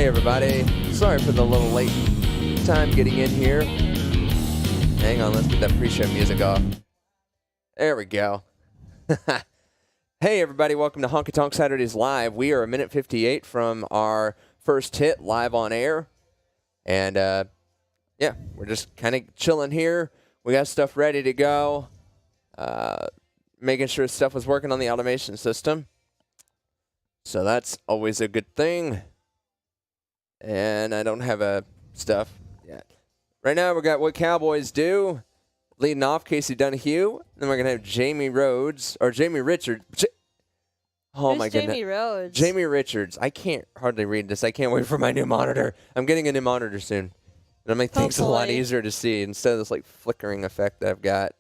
Hey everybody, sorry for the little late time getting in here. Hang on, let's get that pre-show music off. There we go. Hey everybody, welcome to Honky-Tonk Saturdays Live. We are a minute 58 from our first hit live on air. And yeah, we're just kind of chilling here. We got stuff ready to go. Making sure stuff was working on the automation system. So that's always a good thing. And I don't have stuff yet. Right now we got What Cowboys Do. Leading off, Casey Donahue. Then we're going to have Jamie Richards. Oh, Who's my goodness. Jamie Rhodes? Jamie Richards. I can't hardly read this. I can't wait for my new monitor. I'm getting a new monitor soon. It'll make things a lot easier to see instead of this like flickering effect that I've got.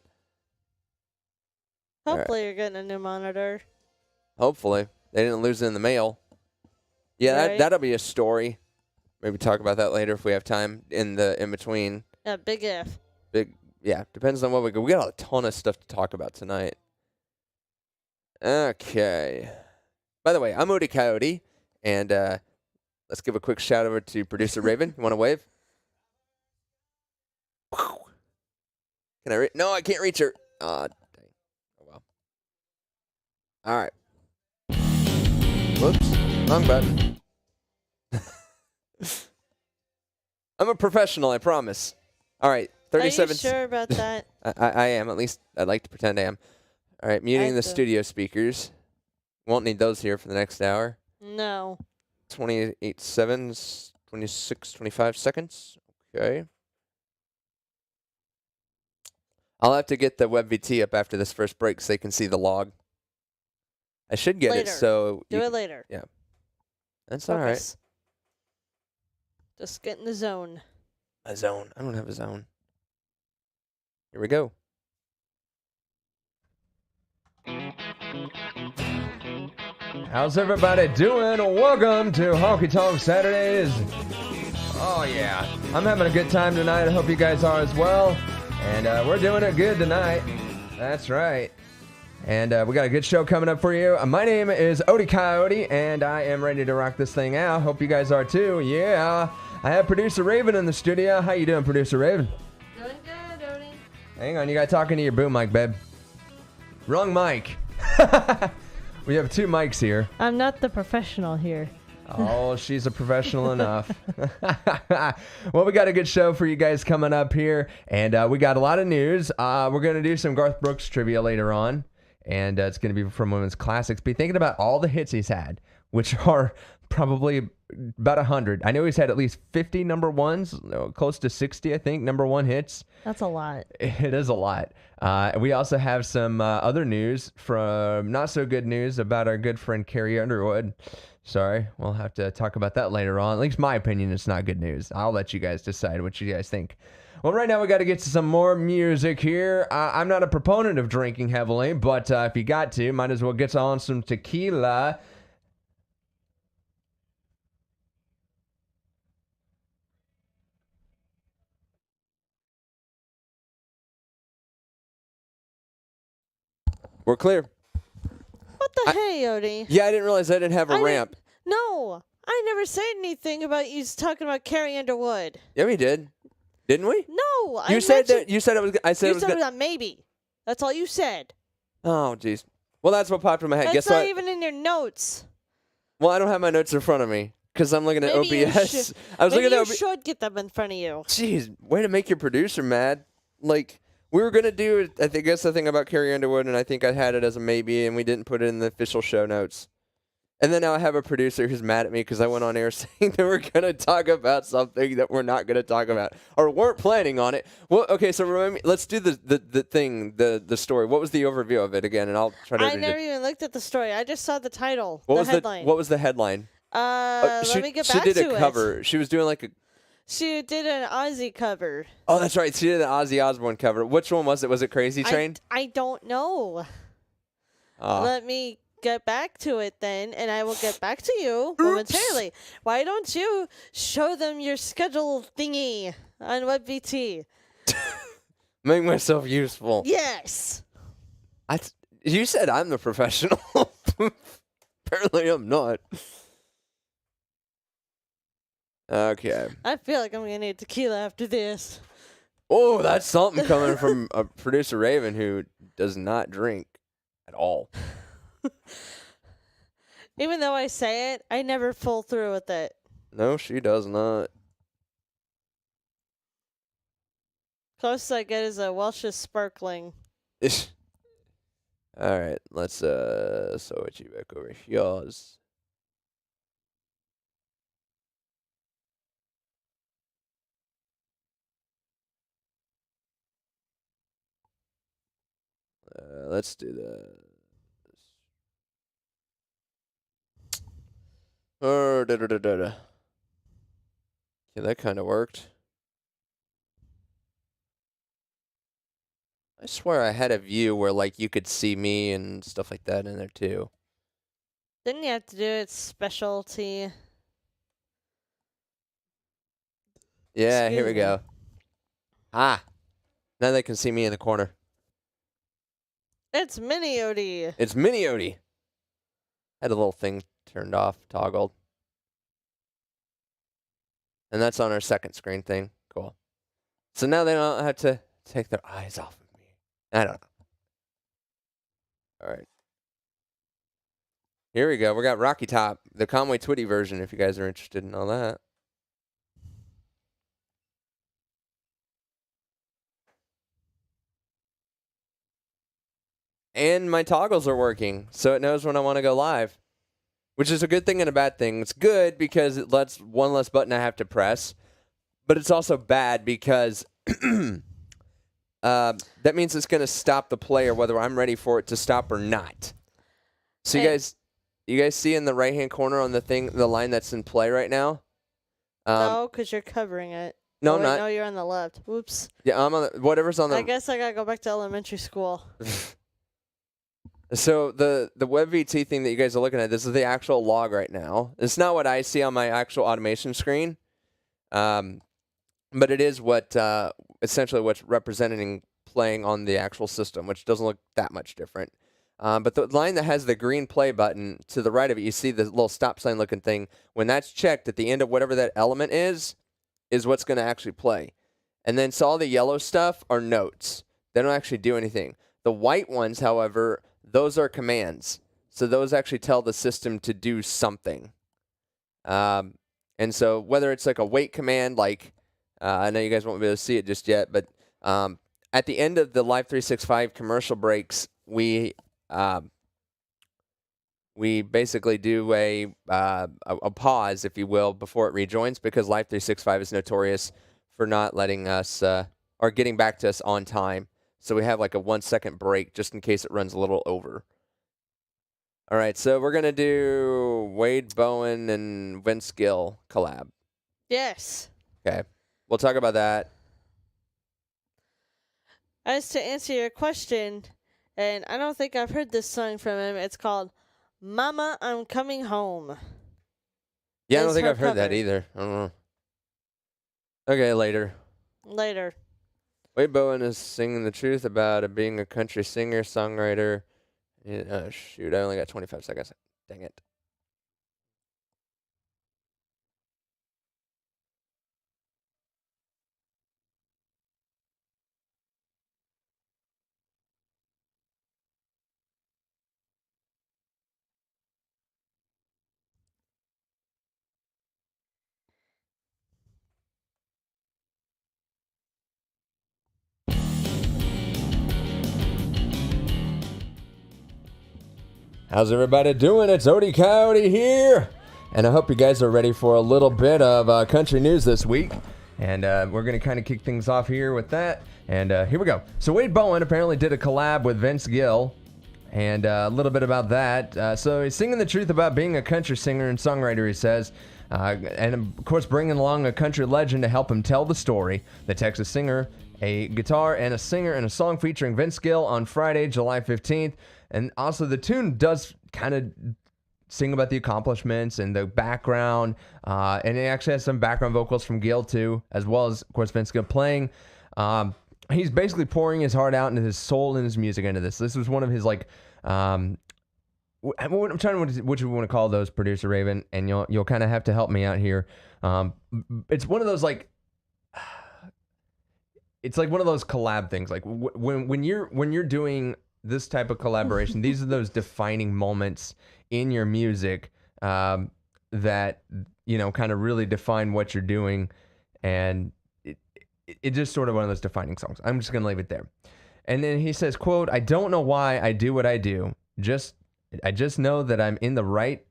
Hopefully you're getting a new monitor. Hopefully. They didn't lose it in the mail. Yeah, Right. that'll be a story. Maybe talk about that later if we have time in between. Yeah, big if. Yeah, depends on what we go. We got a ton of stuff to talk about tonight. Okay. By the way, I'm Odie Coyote, and let's give a quick shout over to producer Raven. You want to wave? Can I No, I can't reach her. Aw, dang. Oh, well. All right. Whoops. Wrong button. I'm a professional, I promise. All right. 37. Are you sure about that? I am. At least I'd like to pretend I am. All right. Muting the studio speakers. Won't need those here for the next hour. No. 28 seconds. 26, 25 seconds. Okay. I'll have to get the WebVT up after this first break so they can see the log. I should get Later. it so... Do it later. Yeah. That's all right. Focus. Just get in the zone. A zone. I don't have a zone. Here we go. How's everybody doing? Welcome to Honky-Tonk Saturdays. Oh, yeah. I'm having a good time tonight. I hope you guys are as well. And we're doing it good tonight. That's right. And we got a good show coming up for you. My name is Odie Coyote, and I am ready to rock this thing out. Hope you guys are too. Yeah. I have producer Raven in the studio. How you doing, producer Raven? Doing good, Odie. Hang on, you got talking to your boom mic, babe. Wrong mic. We have two mics here. I'm not the professional here. Oh, she's a professional enough. Well, we got a good show for you guys coming up here, and we got a lot of news. We're going to do some Garth Brooks trivia later on, and it's going to be from Women's Classics. Be thinking about all the hits he's had, which are probably about 100. I know he's had at least 50 number ones, close to 60, I think, number one hits. That's a lot. It is a lot. We also have some other news from not so good news about our good friend Carrie Underwood. Sorry, we'll have to talk about that later on. At least my opinion, it's not good news. I'll let you guys decide what you guys think. Well, right now we got to get to some more music here. I'm not a proponent of drinking heavily, but if you got to, might as well get on some tequila. We're clear. What the hey, Odie? Yeah, I didn't realize I didn't have a ramp. No, I never said anything about you talking about Carrie Underwood. Yeah, we did. Didn't we? No, You said that. You said it was. I said You it was. said it was a maybe. That's all you said. Oh, jeez. Well, that's what popped in my head. That's Guess not what? even in your notes. Well, I don't have my notes in front of me because I'm looking at Maybe OBS. I was Maybe looking at you should get them in front of you. Jeez, way to make your producer mad. Like, we were going to do, I guess, the thing about Carrie Underwood, and I think I had it as a maybe, and we didn't put it in the official show notes. And then now I have a producer who's mad at me because I went on air saying that we're going to talk about something that we're not going to talk about, or weren't planning on it. Well, okay, so remind me, let's do the story. What was the overview of it again? And I'll try to I read never it. even looked at the story. I just saw the title, What the was headline. What was the headline? Let me get back to it. She did a cover. She was doing like a... She did an Ozzy cover. Oh, that's right. She did an Ozzy Osbourne cover. Which one was it? Was it Crazy Train? I don't know. Let me get back to it then, and I will get back to you momentarily. Why don't you show them your schedule thingy on WebVT? Make myself useful. Yes. You said I'm the professional. Apparently I'm not. Okay. I feel like I'm gonna need tequila after this. Oh, that's something coming from a producer Raven who does not drink at all. Even though I say it, I never pull through with it. No, she does not. Closest I get is a Welsh's sparkling. All right, let's switch you back over here. Let's do this. Oh, da. Yeah, that kind of worked. I swear I had a view where like you could see me and stuff like that in there too. Didn't you have to do it specialty? Yeah, here we Excuse me. go. Ah, now they can see me in the corner. It's Mini Odie. It's Mini Odie. Had a little thing turned off, toggled. And that's on our second screen thing. Cool. So now they don't have to take their eyes off of me. I don't know. All right. Here we go. We got Rocky Top, the Conway Twitty version, if you guys are interested in all that. And my toggles are working, so it knows when I want to go live, which is a good thing and a bad thing. It's good because it lets one less button I have to press, but it's also bad because that means it's going to stop the player whether I'm ready for it to stop or not. So you guys see in the right-hand corner on the line that's in play right now? No, because you're covering it. No, wait, not. No, you're on the left. Whoops. Yeah, I'm on whatever's on the. I guess I gotta go back to elementary school. So the WebVT thing that you guys are looking at, this is the actual log right now. It's not what I see on my actual automation screen, but it is what essentially what's representing playing on the actual system, which doesn't look that much different. But the line that has the green play button to the right of it, you see the little stop sign looking thing. When that's checked at the end of whatever that element is what's going to actually play. And then so all the yellow stuff are notes. They don't actually do anything. The white ones, however, those are commands. So those actually tell the system to do something. And so whether it's like a wait command, like I know you guys won't be able to see it just yet, but at the end of the Live 365 commercial breaks, we basically do a pause, if you will, before it rejoins because Live 365 is notorious for not letting us or getting back to us on time. So we have like a 1 second break just in case it runs a little over. All right, so we're going to do Wade Bowen and Vince Gill collab. Yes. Okay. We'll talk about that. As to answer your question, and I don't think I've heard this song from him, it's called Mama, I'm Coming Home. Yeah, I don't think I've heard that either. I don't know. Okay, later. Wade Bowen is singing the truth about being a country singer, songwriter. Shoot, I only got 25 seconds. Dang it. How's everybody doing? It's Odie Coyote here. And I hope you guys are ready for a little bit of country news this week. And we're going to kind of kick things off here with that. And here we go. So Wade Bowen apparently did a collab with Vince Gill. And a little bit about that. So he's singing the truth about being a country singer and songwriter, he says. And of course bringing along a country legend to help him tell the story. The Texas singer, a guitar and a singer in a song featuring Vince Gill on Friday, July 15th. And also the tune does kind of sing about the accomplishments and the background. And it actually has some background vocals from Gill too, as well as, of course, Vince Gill playing. He's basically pouring his heart out into his soul and his music into this. This was one of his I'm trying to what you want to call those, producer Raven, and you'll kind of have to help me out here. It's one of those like. It's like one of those collab things. Like when you're doing this type of collaboration, these are those defining moments in your music that kind of really define what you're doing, and it's just sort of one of those defining songs. I'm just gonna leave it there. And then he says, "quote I don't know why I do what I do. I just know that I'm in the right,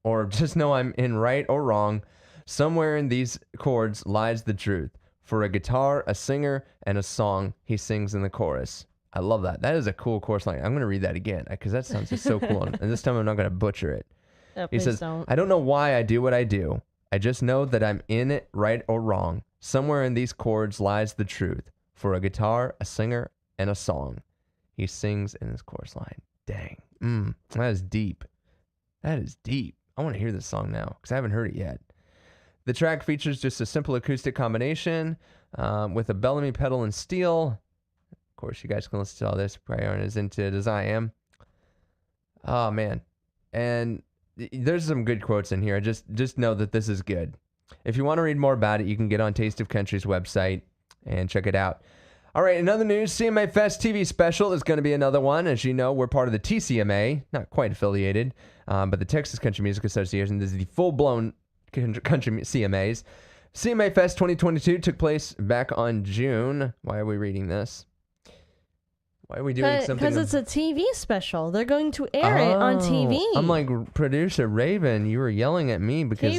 or just know I'm in right or wrong. Somewhere in these chords lies the truth. For a guitar, a singer, and a song, he sings in the chorus." I love that. That is a cool chorus line. I'm going to read that again because that sounds just so cool. And this time I'm not going to butcher it. Oh, he says, I don't know why I do what I do. I just know that I'm in it right or wrong. Somewhere in these chords lies the truth. For a guitar, a singer, and a song, he sings in this chorus line. Dang. That is deep. That is deep. I want to hear this song now because I haven't heard it yet. The track features just a simple acoustic combination with a Bellamy pedal and steel. Of course, you guys can listen to all this. Probably aren't as into it as I am. Oh, man. And there's some good quotes in here. Just know that this is good. If you want to read more about it, you can get on Taste of Country's website and check it out. All right, in other news, CMA Fest TV special is going to be another one. As you know, we're part of the TCMA, not quite affiliated, but the Texas Country Music Association. This is the full-blown country CMAs. CMA Fest 2022 took place back on June. Why are we reading this? Why are we doing something? Because it's a TV special. They're going to air it on TV. I'm like, producer Raven, you were yelling at me because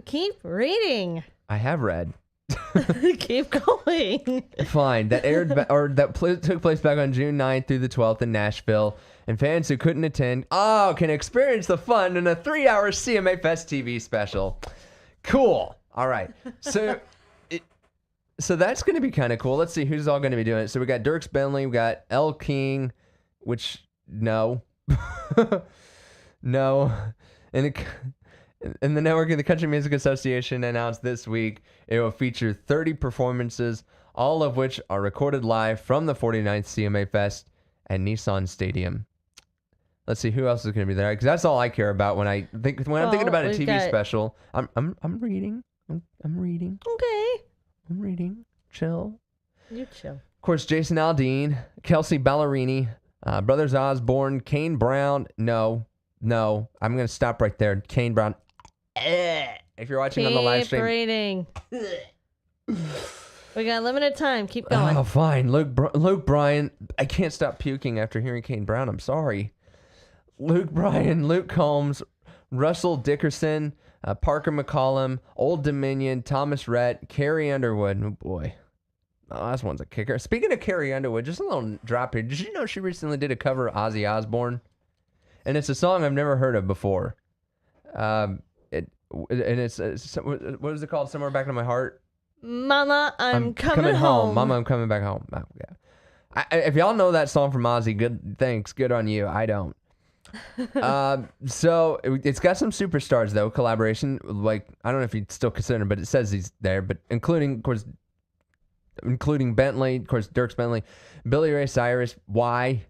Keep reading. I have read. Keep going. Fine. That took place back on June 9th through the 12th in Nashville. And fans who couldn't attend can experience the fun in a 3-hour CMA Fest TV special. Cool. All right. So that's going to be kind of cool. Let's see who's all going to be doing it. So we got Dierks Bentley, we got Elle King, which no. No. And the network of the Country Music Association announced this week it will feature 30 performances, all of which are recorded live from the 49th CMA Fest at Nissan Stadium. Let's see who else is going to be there, because that's all I care about when I'm thinking about a TV special. I'm reading. I'm reading. Okay. I'm reading. Chill. You chill. Of course, Jason Aldean, Kelsey Ballerini, Brothers Osborne, Kane Brown. No, I'm going to stop right there. Kane Brown. If you're watching on the live stream. Keep reading. We got limited time. Keep going. Oh, fine. Luke Bryan. I can't stop puking after hearing Kane Brown. I'm sorry. Luke Bryan, Luke Combs, Russell Dickerson, Parker McCollum, Old Dominion, Thomas Rhett, Carrie Underwood. Oh, boy. Oh, this one's a kicker. Speaking of Carrie Underwood, just a little drop here. Did you know she recently did a cover of Ozzy Osbourne? And it's a song I've never heard of before. What is it called? Somewhere Back in My Heart? Mama, I'm coming home. Mama, I'm coming back home. Oh, yeah. If y'all know that song from Ozzy, good on you. I don't. So it's got some superstars though, collaboration. Like, I don't know if you'd still consider him, but it says he's there. But including Bentley, of course, Dierks Bentley, Billy Ray Cyrus. Why?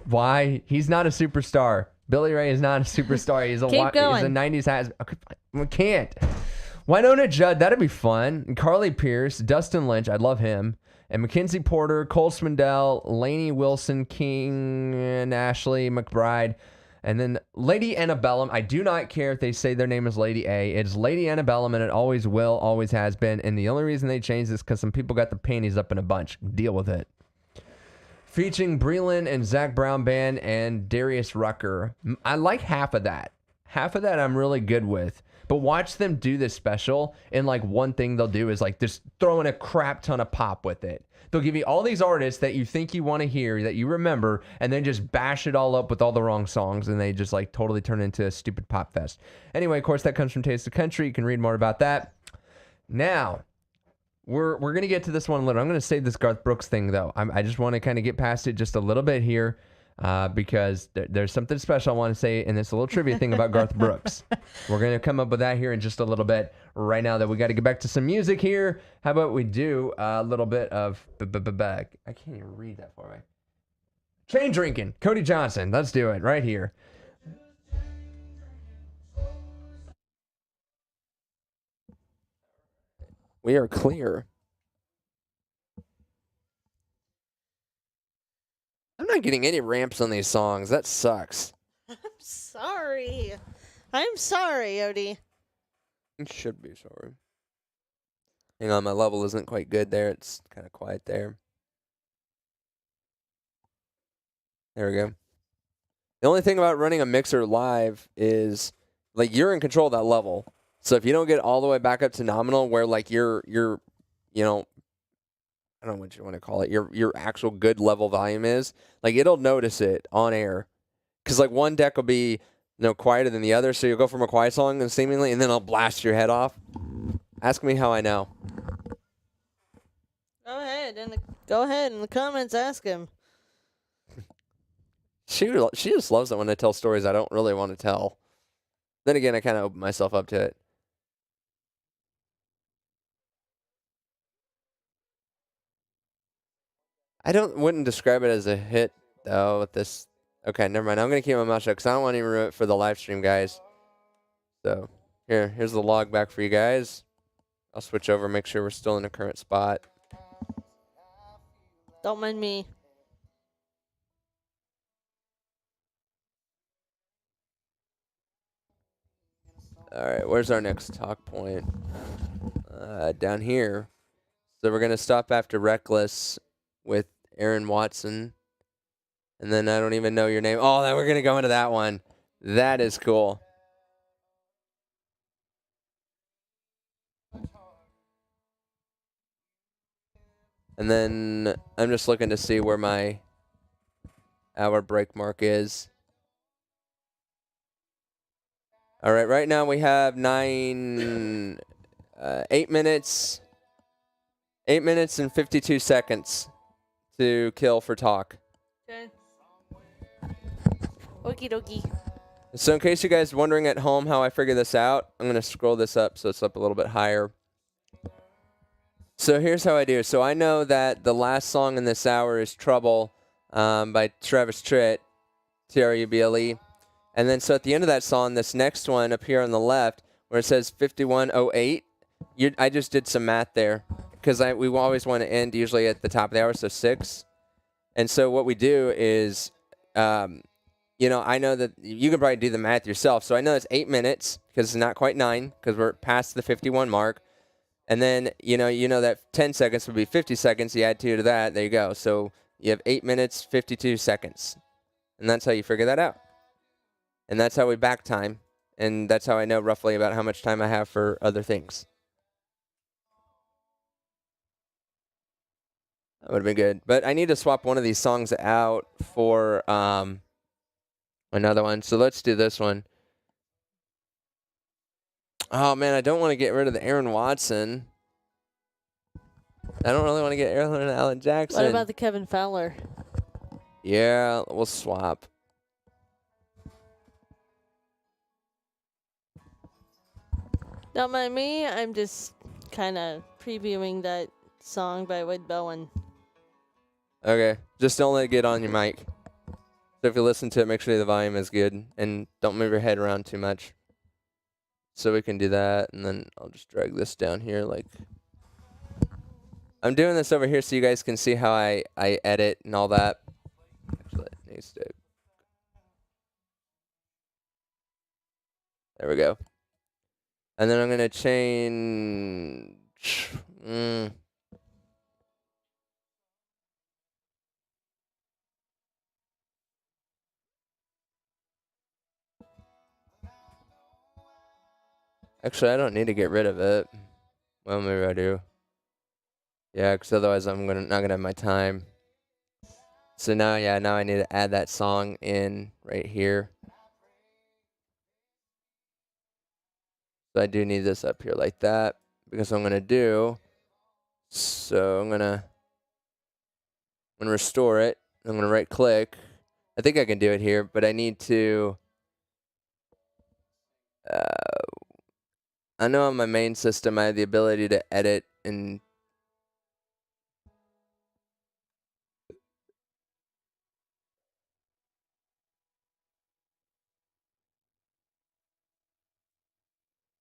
Why? He's not a superstar. Billy Ray is not a superstar. He's a 90s has. We can't. Winona Judd, that'd be fun. And Carly Pierce, Dustin Lynch, I'd love him. And Mackenzie Porter, Cole Swindell, Lainey Wilson, King, and Ashley McBride. And then Lady Antebellum. I do not care if they say their name is Lady A. It's Lady Antebellum, and it always will, always has been. And the only reason they changed this is because some people got the panties up in a bunch. Deal with it. Featuring Breland and Zach Brown Band and Darius Rucker. I like half of that. Half of that I'm really good with. But watch them do this special, and like one thing they'll do is like just throw in a crap ton of pop with it. They'll give you all these artists that you think you want to hear, that you remember, and then just bash it all up with all the wrong songs, and they just like totally turn into a stupid pop fest. Anyway, of course, that comes from Taste of Country. You can read more about that. Now, we're going to get to this one later. I'm going to save this Garth Brooks thing, though. I just want to kind of get past it just a little bit here. Because there's something special I want to say, and it's a little trivia thing about Garth Brooks. We're going to come up with that here in just a little bit. Right now that we got to get back to some music here, how about we do a little bit of I can't even read that far away. Chain drinking. Cody Johnson. Let's do it right here. We are clear. I'm not getting any ramps on these songs. That sucks. I'm sorry. I'm sorry, Odie. You should be sorry. Hang on, my level isn't quite good there. It's kind of quiet there. There we go. The only thing about running a mixer live is, like, you're in control of that level. So if you don't get all the way back up to nominal, where like your you know, I don't know what you want to call it, your actual good level volume is, like it'll notice it on air, because like one deck will be quieter than the other, so you'll go from a quiet song and seemingly, and then I'll blast your head off. Ask me how I know. Go ahead in the comments. Ask him. She just loves it when I tell stories I don't really want to tell. Then again, I kind of open myself up to it. I wouldn't describe it as a hit though with this. Okay, never mind. I'm gonna keep my mouth shut because I don't want to ruin it for the live stream guys. So here's the log back for you guys. I'll switch over, make sure we're still in the current spot. Don't mind me. All right, where's our next talk point? Down here. So we're gonna stop after Reckless with Aaron Watson. And then I don't even know your name. Oh, then we're going to go into that one. That is cool. And then I'm just looking to see where my hour break mark is. All right, right now we have 8 minutes. 8 minutes and 52 seconds to kill for talk. Okay. Okie dokie. So in case you guys are wondering at home how I figure this out, I'm going to scroll this up so it's up a little bit higher. So here's how I do. So I know that the last song in this hour is Trouble by Travis Tritt, Truble. And then so at the end of that song, this next one up here on the left, where it says 51:08, I just did some math there because we always want to end usually at the top of the hour, so 6. And so what we do is... I know that you can probably do the math yourself. So I know it's 8 minutes because it's not quite 9 because we're past the 51 mark. And then, you know that 10 seconds would be 50 seconds. You add 2 to that. There you go. So you have 8 minutes, 52 seconds. And that's how you figure that out. And that's how we back time. And that's how I know roughly about how much time I have for other things. That would have been good. But I need to swap one of these songs out for... another one. So let's do this one. Oh, man, I don't want to get rid of the Aaron Watson. I don't really want to get Aaron and Alan Jackson. What about the Kevin Fowler? Yeah, we'll swap. Don't mind me. I'm just kind of previewing that song by Wade Bowen. Okay, just don't let it get on your mic. So if you listen to it, make sure the volume is good and don't move your head around too much. So we can do that, and then I'll just drag this down here. Like I'm doing this over here so you guys can see how I edit and all that. Actually, it needs to. There we go. And then I'm gonna change. Actually, I don't need to get rid of it. Well, maybe I do. Yeah, because otherwise I'm not gonna have my time. So now I need to add that song in right here. So I do need this up here like that because I'm gonna do. So I'm gonna restore it. I'm gonna right click. I think I can do it here, but I need to. I know on my main system I have the ability to edit and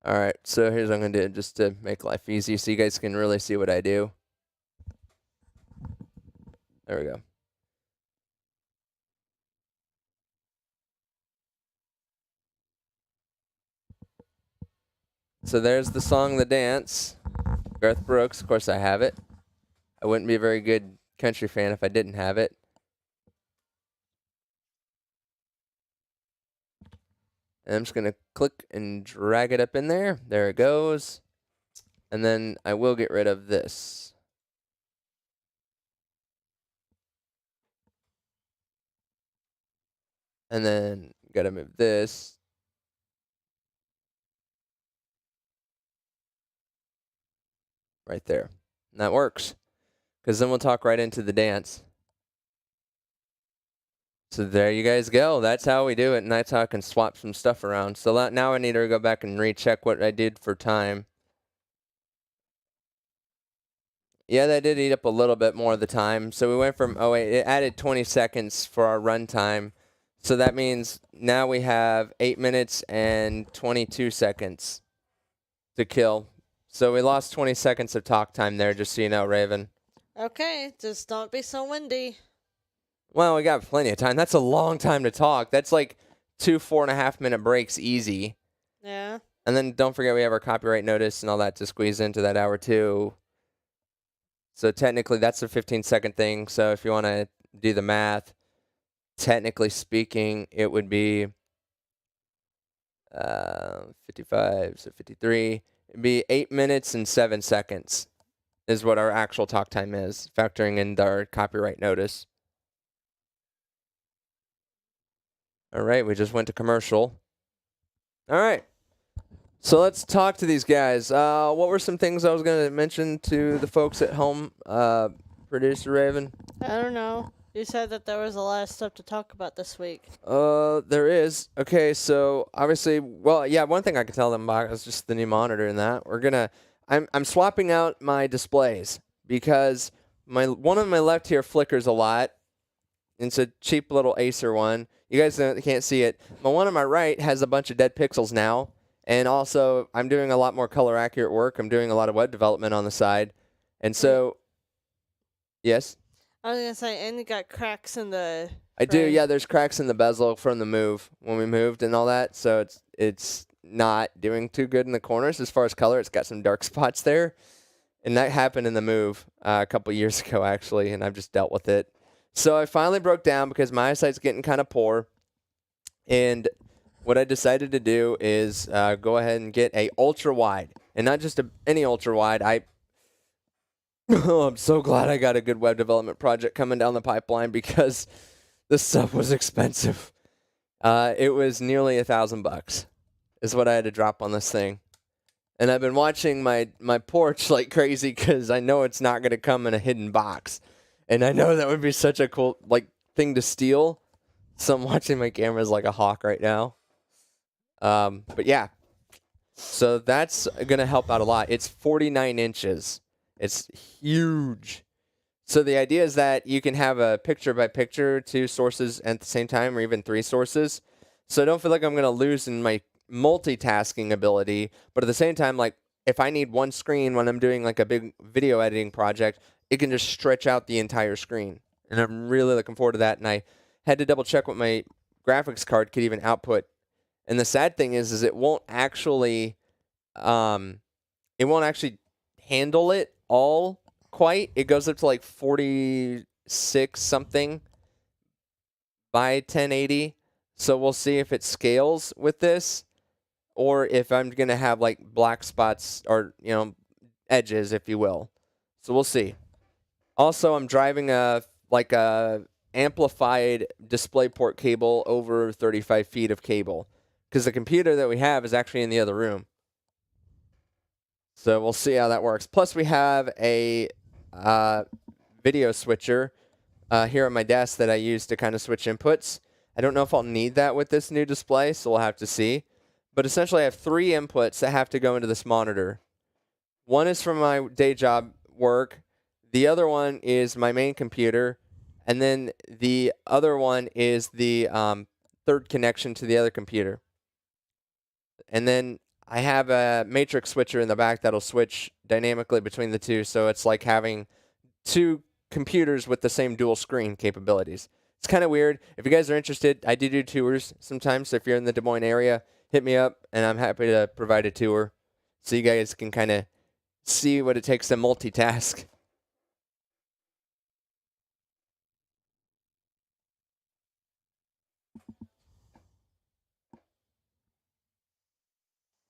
All right, so here's what I'm going to do just to make life easy so you guys can really see what I do. There we go. So there's the song The Dance. Garth Brooks, of course I have it. I wouldn't be a very good country fan if I didn't have it. And I'm just going to click and drag it up in there. There it goes. And then I will get rid of this. And then got to move this. Right there. And that works. Because then we'll talk right into the dance. So there you guys go. That's how we do it. And that's how I can swap some stuff around. So now I need to go back and recheck what I did for time. Yeah, that did eat up a little bit more of the time. So we went from, it added 20 seconds for our run time. So that means now we have 8 minutes and 22 seconds to kill. So we lost 20 seconds of talk time there, just so you know, Raven. Okay, just don't be so windy. Well, we got plenty of time. That's a long time to talk. That's like 2 4.5 minute breaks easy. Yeah. And then don't forget we have our copyright notice and all that to squeeze into that hour too. So technically that's a 15-second thing. So if you want to do the math, technically speaking, it would be 55, so 53. It'd be 8 minutes and 7 seconds is what our actual talk time is, factoring in our copyright notice. All right, we just went to commercial. All right. So let's talk to these guys. What were some things I was going to mention to the folks at home, Producer Raven? I don't know. You said that there was a lot of stuff to talk about this week. There is. Okay, so obviously, well, yeah, one thing I could tell them about is just the new monitor and that. I'm swapping out my displays because one on my left here flickers a lot. It's a cheap little Acer one. You guys can't see it. The one on my right has a bunch of dead pixels now. And also, I'm doing a lot more color accurate work. I'm doing a lot of web development on the side. And so, yes? I was going to say, and you got cracks in the I do, yeah. There's cracks in the bezel from the move, when we moved and all that. So it's not doing too good in the corners as far as color. It's got some dark spots there. And that happened in the move a couple years ago, actually, and I've just dealt with it. So I finally broke down because my eyesight's getting kind of poor. And what I decided to do is go ahead and get a ultra wide, and not just any ultra wide. I'm so glad I got a good web development project coming down the pipeline because this stuff was expensive. It was nearly $1,000 is what I had to drop on this thing, and I've been watching my porch like crazy because I know it's not going to come in a hidden box, and I know that would be such a cool thing to steal. So I'm watching my cameras like a hawk right now. But yeah, so that's going to help out a lot. It's 49 inches. It's huge. So the idea is that you can have a picture-by-picture 2 sources at the same time, or even 3 sources. So I don't feel like I'm going to lose in my multitasking ability. But at the same time, like if I need one screen when I'm doing like a big video editing project, it can just stretch out the entire screen. And I'm really looking forward to that. And I had to double check what my graphics card could even output. And the sad thing is it won't actually, handle it all quite. It goes up to like 46 something by 1080. So we'll see if it scales with this, or if I'm gonna have like black spots or edges, if you will. So we'll see. Also, I'm driving a amplified DisplayPort cable over 35 feet of cable, because the computer that we have is actually in the other room. So we'll see how that works. Plus, we have a video switcher here at my desk that I use to kind of switch inputs. I don't know if I'll need that with this new display, so we'll have to see. But essentially, I have 3 inputs that have to go into this monitor. One is from my day job work. The other one is my main computer. And then the other one is the third connection to the other computer. And then I have a matrix switcher in the back that'll switch dynamically between the two, so it's like having two computers with the same dual screen capabilities. It's kind of weird. If you guys are interested, I do tours sometimes. So if you're in the Des Moines area, hit me up, and I'm happy to provide a tour so you guys can kind of see what it takes to multitask.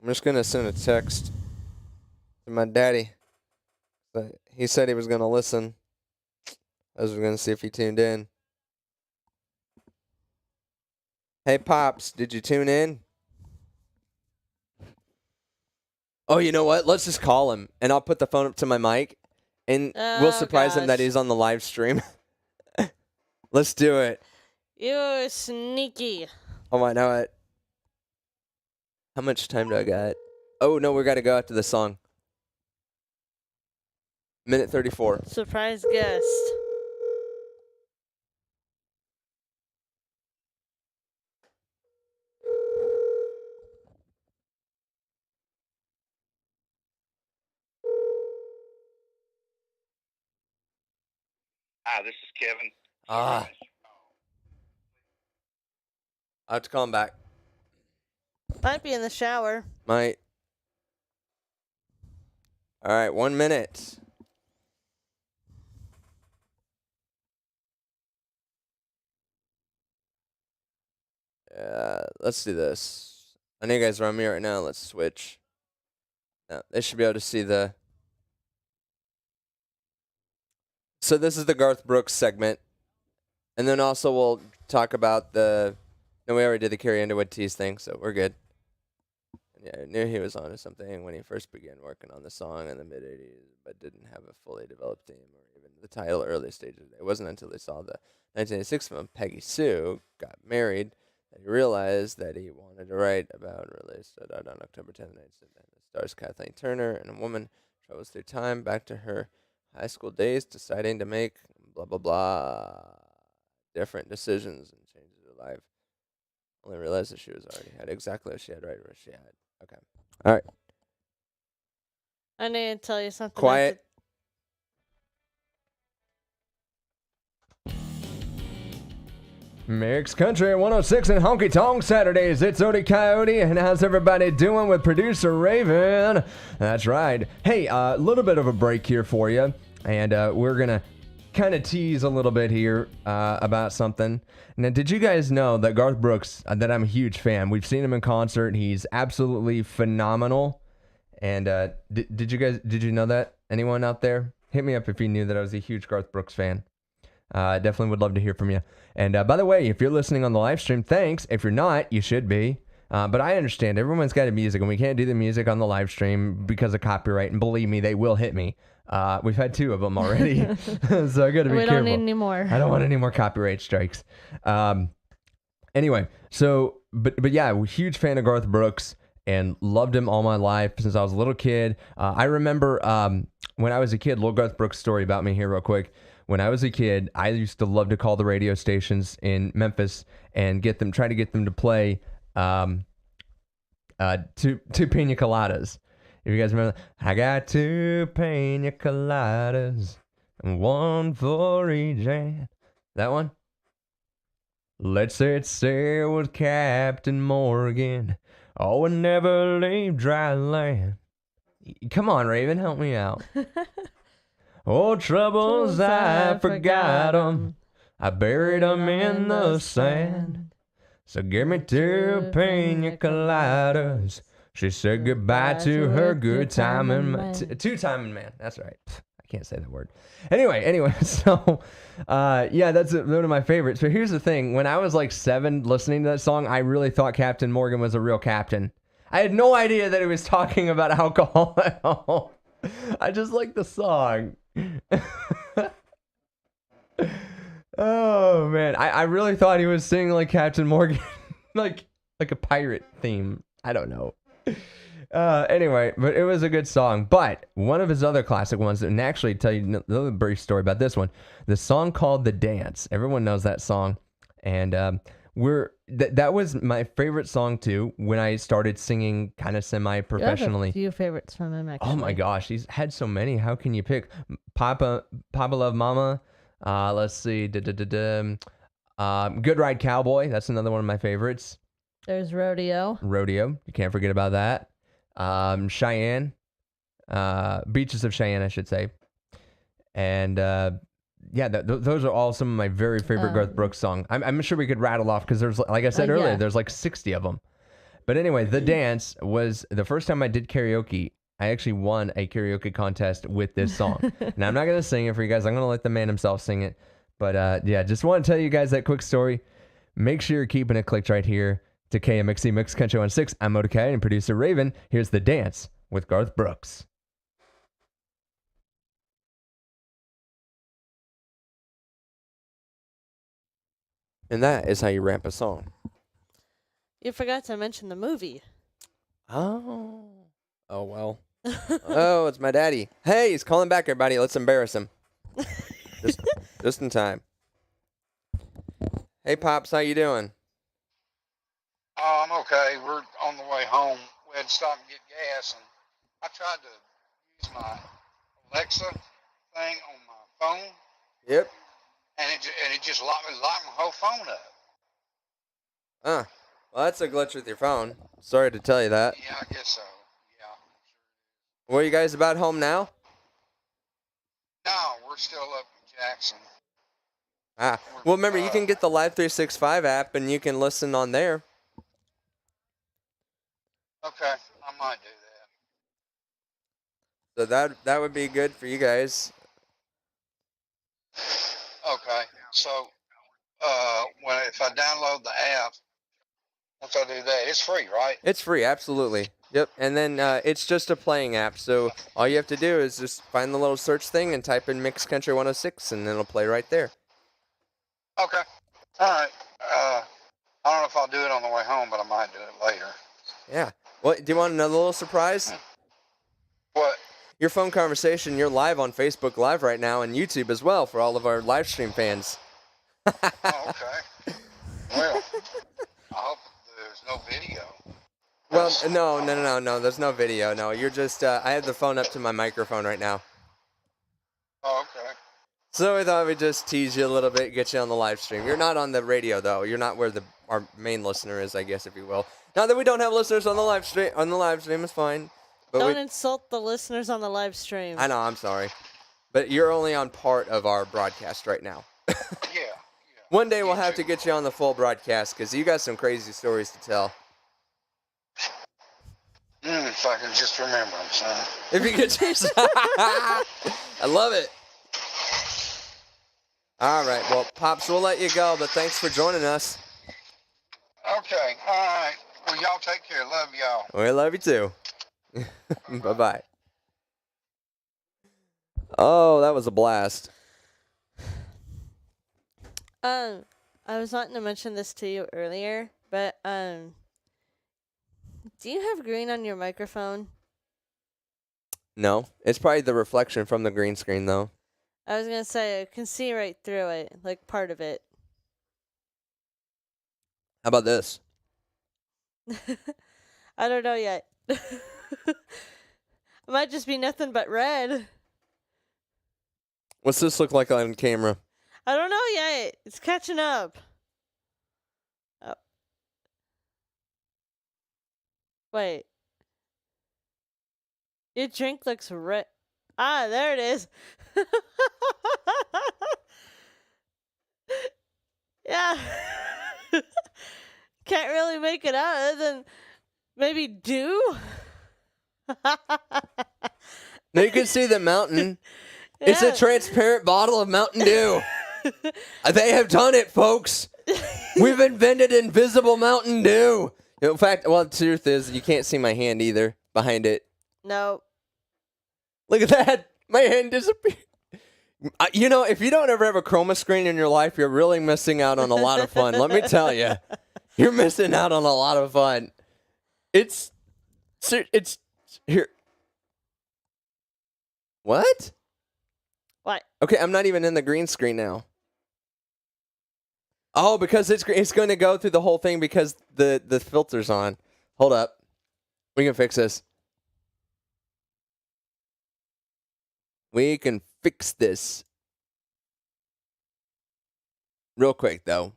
I'm just going to send a text to my daddy. He said he was going to listen. I was going to see if he tuned in. Hey, Pops, did you tune in? Oh, you know what? Let's just call him, and I'll put the phone up to my mic, and we'll surprise him that he's on the live stream. Let's do it. You're sneaky. Oh, I know it. How much time do I got? Oh, no, we got to go after the song. Minute 34. Surprise guest. Hi, this is Kevin. I have to call him back. Might be in the shower. Might. All right, 1 minute. Let's do this. I know you guys are on me right now. Let's switch. No, they should be able to see the... So this is the Garth Brooks segment. And then also we'll talk about the... No, we already did the Carrie Underwood tease thing, so we're good. Yeah, I knew he was onto something when he first began working on the song in the mid-'80s, but didn't have a fully developed theme or even the title early stages. It wasn't until they saw the 1986 film Peggy Sue Got Married that he realized that he wanted to write about released on October 10th, 1979. It stars Kathleen Turner, and a woman travels through time back to her high school days, deciding to make blah, blah, blah, different decisions and changes her life. Only realized that she was already had exactly what she had right where she had. Okay. All right. I need to tell you something. Quiet. Mix Country 106 and Honky-Tonk Saturdays. It's Odie Coyote, and how's everybody doing with producer Raven? That's right. Hey, a little bit of a break here for you, and we're going to kind of tease a little bit here about something. Now, did you guys know that Garth Brooks, that I'm a huge fan? We've seen him in concert. He's absolutely phenomenal. And did you know that? Anyone out there? Hit me up if you knew that I was a huge Garth Brooks fan. Definitely would love to hear from you. And by the way, if you're listening on the live stream, thanks. If you're not, you should be. But I understand everyone's got a music, and we can't do the music on the live stream because of copyright. And believe me, they will hit me. We've had 2 of them already, so I got to be careful. We don't need any more. I don't want any more copyright strikes. Anyway, so but yeah, huge fan of Garth Brooks and loved him all my life since I was a little kid. I remember when I was a kid, little Garth Brooks story about me here real quick. When I was a kid, I used to love to call the radio stations in Memphis and try to get them to play two pina coladas. If you guys remember, I got 2 pina coladas and 1 for each hand. That one? Let's set sail with Captain Morgan. Oh, and never leave dry land. Come on, Raven, help me out. Oh, troubles, I forgot 'em. I buried 'em in the sand. So give me 2 pina coladas. She said goodbye to her good timing man. 2-timing man. That's right. I can't say that word. Anyway, so yeah, that's one of my favorites. But here's the thing. When I was like 7 listening to that song, I really thought Captain Morgan was a real captain. I had no idea that he was talking about alcohol at all. I just like the song. Oh, man. I really thought he was singing like Captain Morgan. like a pirate theme. I don't know. Anyway, but it was a good song. But one of his other classic ones, and actually tell you another brief story about this one, the song called The Dance. Everyone knows that song. And that was my favorite song too when I started singing kind of semi-professionally. You have a few favorites from him, actually. Oh my gosh, he's had so many. How can you pick? Papa Love Mama. Let's see. Good Ride Cowboy. That's another one of my favorites. There's Rodeo. You can't forget about that. Cheyenne. Beaches of Cheyenne, I should say. And yeah, those are all some of my very favorite Garth Brooks songs. I'm sure we could rattle off because there's, like I said earlier, there's like 60 of them. But anyway, The Dance was the first time I did karaoke. I actually won a karaoke contest with this song. Now, I'm not going to sing it for you guys. I'm going to let the man himself sing it. But yeah, just want to tell you guys that quick story. Make sure you're keeping it clicked right here to KMXC Mix Country 16. I'm Mordecai and producer Raven. Here's The Dance with Garth Brooks. And that is how you ramp a song. You forgot to mention the movie. Oh well. Oh, it's my daddy. Hey, he's calling back, everybody. Let's embarrass him. Just in time. Hey, Pops, how you doing? Oh, I'm okay. We're on the way home. We had to stop and get gas, and I tried to use my Alexa thing on my phone. Yep. And it just locked my whole phone up. Well, that's a glitch with your phone. Sorry to tell you that. Yeah, I guess so. Yeah. Where are you guys about home now? No, we're still up in Jackson. Well, remember, you can get the Live 365 app, and you can listen on there. Okay, I might do So that would be good for you guys. Okay, so if I download the app, once I do that, it's free, right? It's free, absolutely. Yep. And then it's just a playing app, so all you have to do is just find the little search thing and type in Mix Country 106, and it'll play right there. Okay. All right. I don't know if I'll do it on the way home, but I might do it later. Yeah. What? Do you want another little surprise? What? Your phone conversation, you're live on Facebook Live right now and YouTube as well for all of our live stream fans. Oh, okay. Well, I hope there's no video. Well, no. There's no video. No, you're just, I have the phone up to my microphone right now. Oh, okay. So we thought we'd just tease you a little bit, get you on the live stream. You're not on the radio, though. You're not where our main listener is, I guess, if you will. Not that we don't have listeners on the live stream. On the live stream, it's fine. But don't insult the listeners on the live stream. I know, I'm sorry. But you're only on part of our broadcast right now. Yeah. One day we'll have to get you on the full broadcast because you got some crazy stories to tell. If I can just remember them, son. If you could just... I love it. All right, well, Pops, we'll let you go, but thanks for joining us. Okay, all right. Well, y'all take care. Love y'all. We love you too. Bye-bye. Oh, that was a blast. I was wanting to mention this to you earlier, but do you have green on your microphone? No, it's probably the reflection from the green screen, though. I was gonna say I can see right through it, like part of it. How about this? I don't know yet. It might just be nothing but red. What's this look like on camera? I don't know yet. It's catching up. Oh. Wait. Your drink looks red. Ah, there it is. Yeah. Can't really make it out other than maybe dew. Now you can see the mountain. Yeah. It's a transparent bottle of Mountain Dew. They have done it, folks. We've invented invisible Mountain Dew. In fact, well, the truth is, you can't see my hand either behind it. No. Look at that. My hand disappeared. You know, if you don't ever have a chroma screen in your life, you're really missing out on a lot of fun. Let me tell you. You're missing out on a lot of fun. It's here. What? What? Okay, I'm not even in the green screen now. Oh, because it's going to go through the whole thing because the filter's on. Hold up. We can fix this. We can fix this. Real quick, though.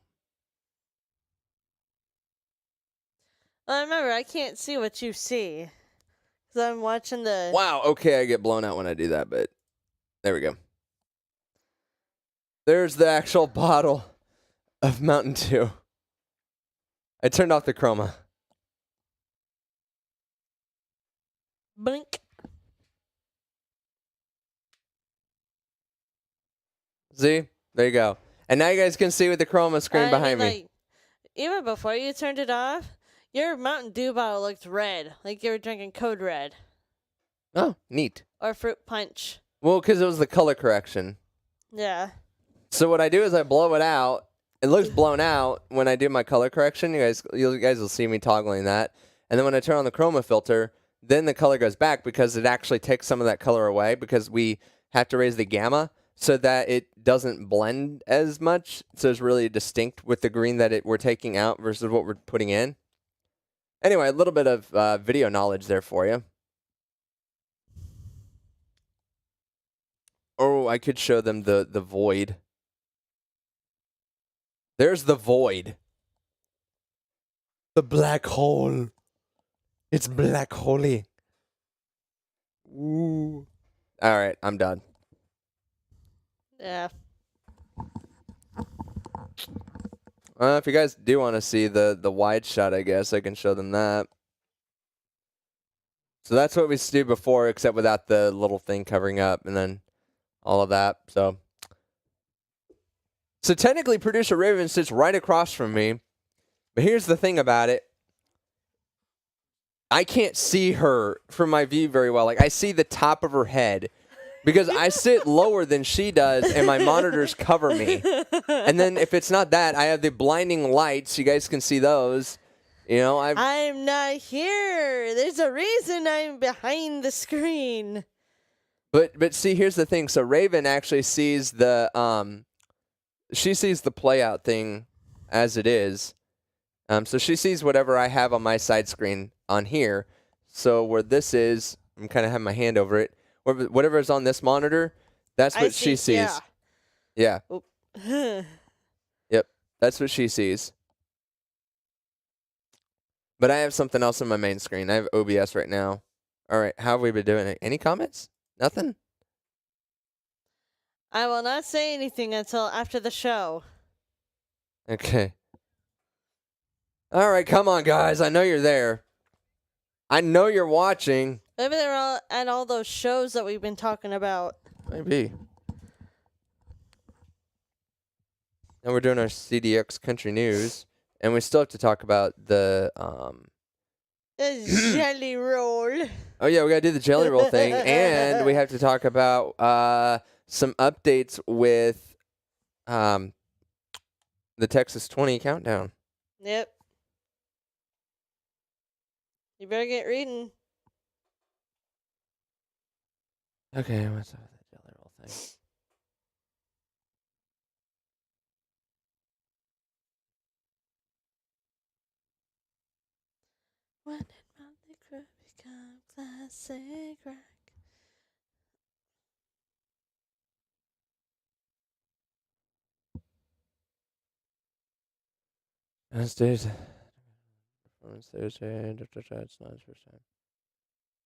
Well, remember, I can't see what you see. Because I'm watching the... Wow, okay, I get blown out when I do that, but there we go. There's the actual bottle of Mountain Dew. I turned off the chroma. Blink. See? There you go. And now you guys can see with the chroma screen behind me. Like, even before you turned it off, your Mountain Dew bottle looked red. Like you were drinking Code Red. Oh, neat. Or Fruit Punch. Well, because it was the color correction. Yeah. So what I do is I blow it out. It looks blown out when I do my color correction. You guys will see me toggling that. And then when I turn on the chroma filter, then the color goes back because it actually takes some of that color away because we have to raise the gamma so that it doesn't blend as much. So it's really distinct with the green that we're taking out versus what we're putting in. Anyway, a little bit of video knowledge there for you. Oh, I could show them the void. There's the void. The black hole. It's black holy. Ooh. All right, I'm done. Yeah. If you guys do want to see the wide shot, I guess I can show them that. So that's what we do before, except without the little thing covering up, and then all of that. So technically, producer Raven sits right across from me. But here's the thing about it. I can't see her from my view very well. Like, I see the top of her head because I sit lower than she does, and my monitors cover me. And then if it's not that, I have the blinding lights. You guys can see those. You know, I'm not here. There's a reason I'm behind the screen. But see, here's the thing. So Raven actually sees she sees the play out thing as it is. So she sees whatever I have on my side screen on here. So where this is, I'm kind of having my hand over it. Whatever is on this monitor, that's what she sees. Yeah. Yep. That's what she sees. But I have something else on my main screen. I have OBS right now. All right. How have we been doing? Any comments? Nothing? I will not say anything until after the show. Okay. All right, come on, guys. I know you're there. I know you're watching. Maybe they're all at all those shows that we've been talking about. Maybe. And we're doing our CDX country news, and we still have to talk about the jelly roll. Oh yeah, we gotta do the jelly roll thing, and we have to talk about some updates with the Texas 20 countdown. Yep. You better get reading. Okay, what's up with the jelly roll thing? When did Motley Crue become classic rock? Thursday. It's not his first time.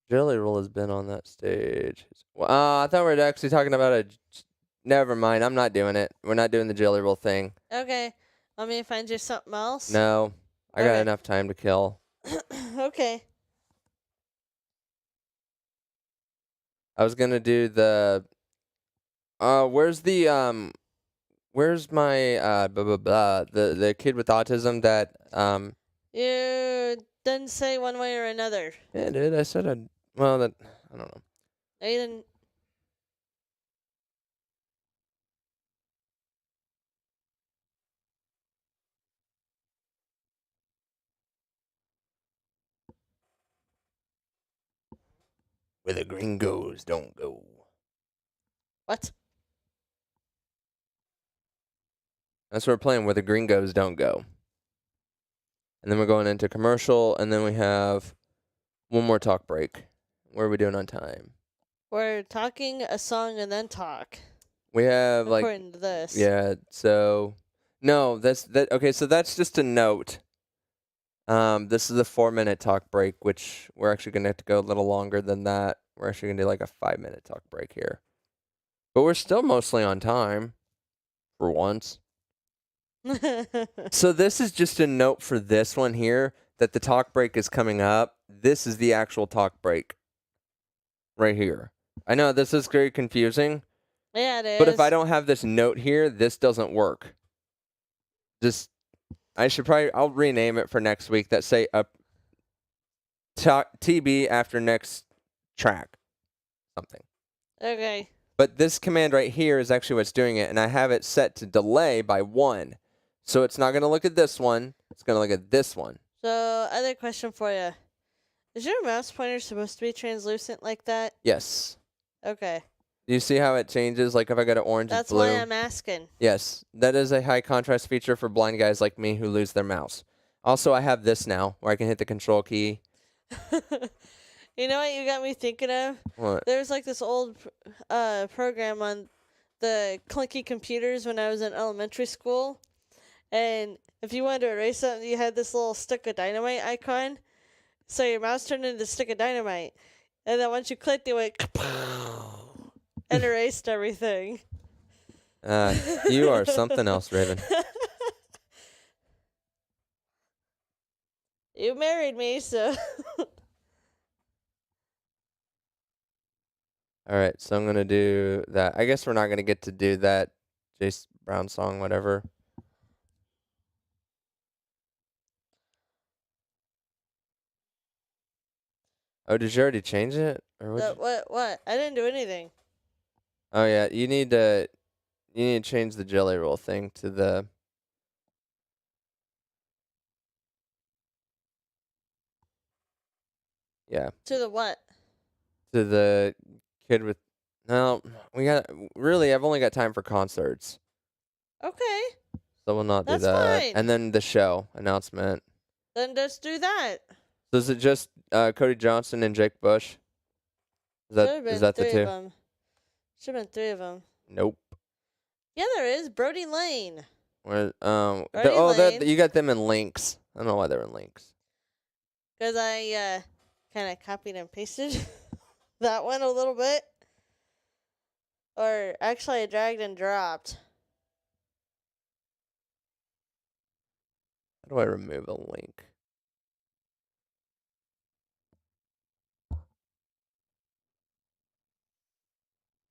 Jelly roll has been on that stage. I thought we were actually talking about a. Never mind. I'm not doing it. We're not doing the jelly roll thing. Okay. Want me to find you something else? No, I got enough time to kill. Okay. I was gonna do the. Where's my blah blah blah the kid with autism that You didn't say one way or another. Yeah, dude. I said I don't know. No, you didn't. Where the green goes, don't go. What? That's what we're playing, where the gringos don't go. And then we're going into commercial, and then we have one more talk break. What are we doing on time? We're talking a song and then talk. We have according to this. Yeah, so no, okay, so that's just a note. This is a 4-minute talk break, which we're actually gonna have to go a little longer than that. We're actually gonna do like a 5-minute talk break here. But we're still mostly on time. For once. So this is just a note for this one here that the talk break is coming up. This is the actual talk break. Right here. I know this is very confusing. Yeah, it is. But if I don't have this note here, this doesn't work. I'll rename it for next week that say TB after next track. Something. Okay. But this command right here is actually what's doing it, and I have it set to delay by 1. So it's not going to look at this one. It's going to look at this one. So, other question for you. Is your mouse pointer supposed to be translucent like that? Yes. Okay. Do you see how it changes? Like if I go to orange, it's blue. That's why I'm asking. Yes. That is a high contrast feature for blind guys like me who lose their mouse. Also, I have this now where I can hit the control key. You know what you got me thinking of? What? There was like this old program on the clunky computers when I was in elementary school. And if you wanted to erase something, you had this little stick of dynamite icon. So your mouse turned into a stick of dynamite. And then once you clicked, it went and erased everything. You are something else, Raven. You married me, so... All right, so I'm going to do that. I guess we're not going to get to do that Jace Brown song, whatever. Oh, did you already change it? Or What? I didn't do anything. Oh yeah, you need to change the jelly roll thing to the To the what? to the kid with no, I've only got time for concerts. Okay. So we'll not That's do that. fine. And then the show announcement. Then just do that. So is it just Cody Johnson and Jake Bush? Is that the 2? Should have been 3 of them. Nope. Yeah, there is. Brody Lane. Where, Lane. You got them in links. I don't know why they're in links. Because I kind of copied and pasted that one a little bit. Or actually, I dragged and dropped. How do I remove a link?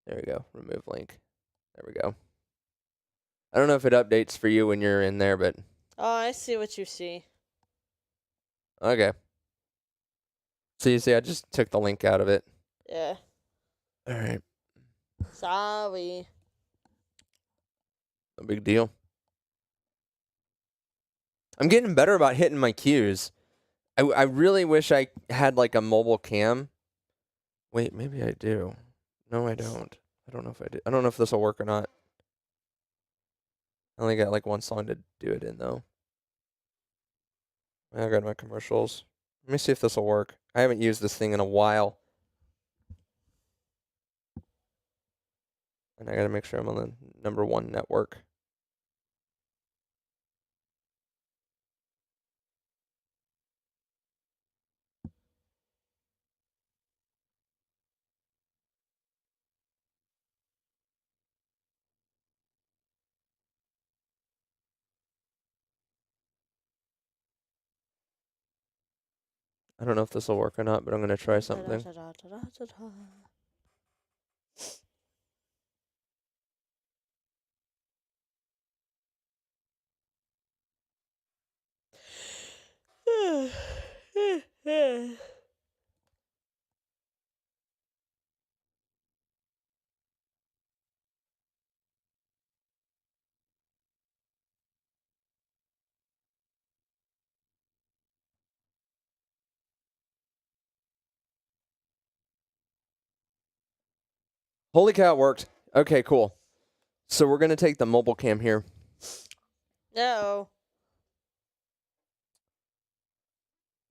There we go. Remove link. There we go. I don't know if it updates for you when you're in there, but... Oh, I see what you see. Okay. So you see, I just took the link out of it. Yeah. All right. Sorry. No big deal. I'm getting better about hitting my cues. I really wish I had like a mobile cam. Wait, maybe I do. No, I don't. I don't know if I do. I don't know if this will work or not. I only got like one song to do it in though. I got my commercials. Let me see if this will work. I haven't used this thing in a while. And I gotta make sure I'm on the number 1 network. I don't know if this will work or not, but I'm gonna try something. Holy cow, it worked. Okay, cool. So we're gonna take the mobile cam here. No.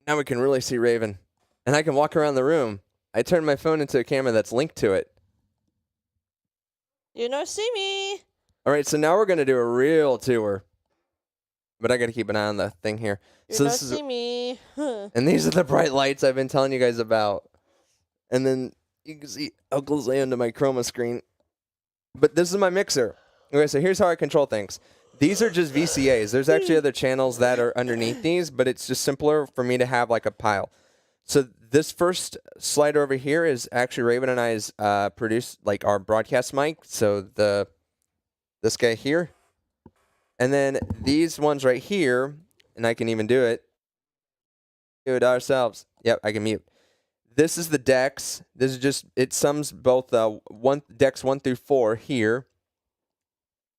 Now we can really see Raven. And I can walk around the room. I turned my phone into a camera that's linked to it. You don't see me. All right, so now we're going to do a real tour. But I got to keep an eye on the thing here. You So don't this is, see me. and these are the bright lights I've been telling you guys about. And then you can see Uncle Zay under my chroma screen. But this is my mixer. Okay, so here's how I control things. These are just VCAs. There's actually other channels that are underneath these, but it's just simpler for me to have like a pile. So this first slider over here is actually Raven and I's like our broadcast mic. So this guy here. And then these ones right here, and I can even do it ourselves. Yep, I can mute. This is the decks. This is just, it sums both decks 1 through 4 here.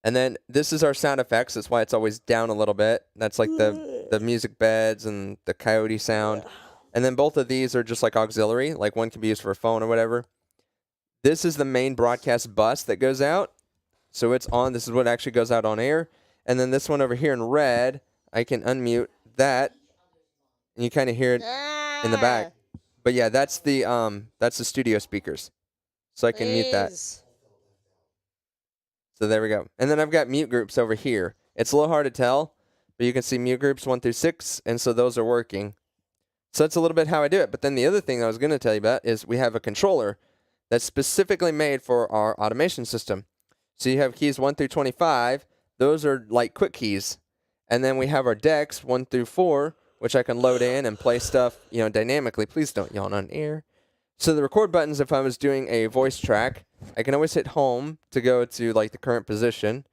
And then this is our sound effects. That's why it's always down a little bit. That's like the music beds and the coyote sound. And then both of these are just like auxiliary. Like one can be used for a phone or whatever. This is the main broadcast bus that goes out. So it's on. This is what actually goes out on air. And then this one over here in red, I can unmute that. And you kind of hear it in the back. But yeah, that's the studio speakers. So I can mute that. So there we go. And then I've got mute groups over here. It's a little hard to tell, but you can see mute groups 1 through 6, and so those are working. So that's a little bit how I do it. But then the other thing I was going to tell you about is we have a controller that's specifically made for our automation system. So you have keys 1 through 25. Those are like quick keys. And then we have our decks 1 through 4, which I can load in and play stuff, dynamically. Please don't yawn on air. So the record buttons, if I was doing a voice track, I can always hit home to go to like the current position.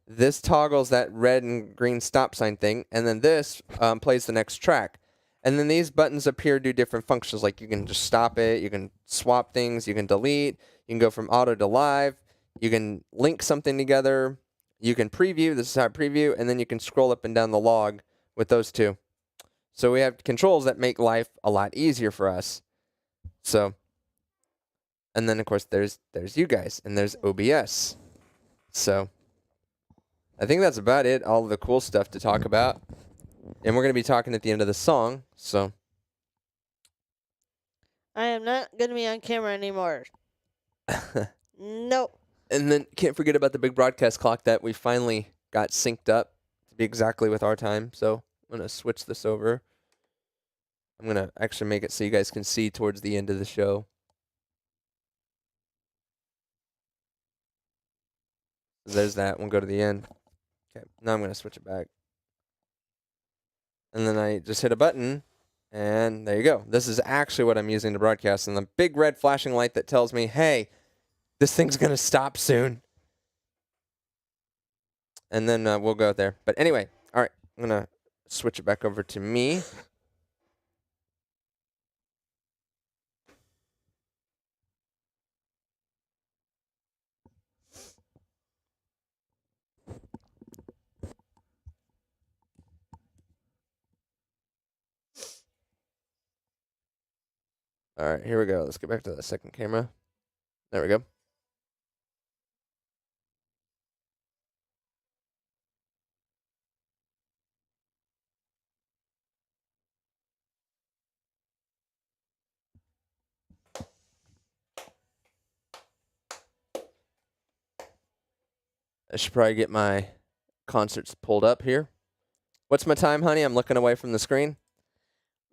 This toggles that red and green stop sign thing, and then this plays the next track. And then these buttons up here do different functions, like you can just stop it, you can swap things, you can delete, you can go from auto to live, you can link something together, you can preview, this is how I preview, and then you can scroll up and down the log with those two. So we have controls that make life a lot easier for us. So, and then of course there's you guys, and there's OBS. So, I think that's about it. All of the cool stuff to talk about, and we're gonna be talking at the end of the song. So, I am not gonna be on camera anymore. Nope. And then can't forget about the big broadcast clock that we finally got synced up to be exactly with our time. So I'm gonna switch this over. I'm going to actually make it so you guys can see towards the end of the show. There's that. We'll go to the end. Okay, now I'm going to switch it back. And then I just hit a button, and there you go. This is actually what I'm using to broadcast, and the big red flashing light that tells me, hey, this thing's going to stop soon. And then we'll go there. But anyway, all right, I'm going to switch it back over to me. All right, here we go. Let's get back to the second camera. There we go. I should probably get my concerts pulled up here. What's my time, honey? I'm looking away from the screen.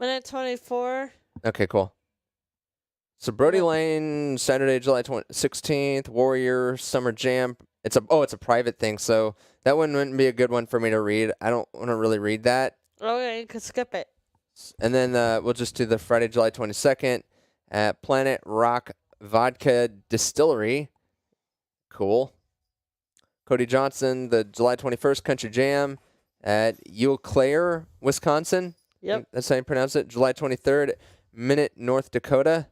Minute 24. Okay, cool. So Brody Lane, Saturday, July 16th, Warrior, Summer Jam. It's a private thing, so that one wouldn't be a good one for me to read. I don't want to really read that. Okay, you can skip it. And then we'll just do the Friday, July 22nd at Planet Rock Vodka Distillery. Cool. Cody Johnson, the July 21st Country Jam at Eau Claire, Wisconsin. Yep. That's how you pronounce it. July 23rd, Minute, North Dakota.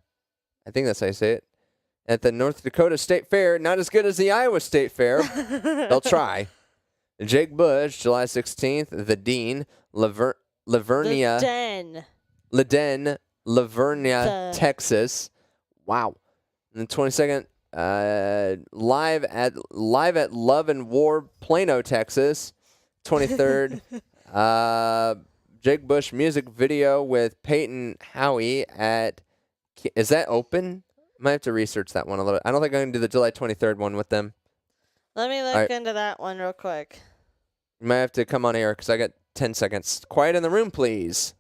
I think that's how you say it. At the North Dakota State Fair. Not as good as the Iowa State Fair. They'll try. Jake Bush, July 16th. The Dean, Lavernia. Leden, Lavernia, Texas. Wow. And the 22nd, live at Love and War, Plano, Texas. 23rd. Jake Bush music video with Peyton Howie at... Is that open? Might have to research that one a little. I don't think I'm going to do the July 23rd one with them. Let me look into that one real quick. You might have to come on air because I got 10 seconds. Quiet in the room, please.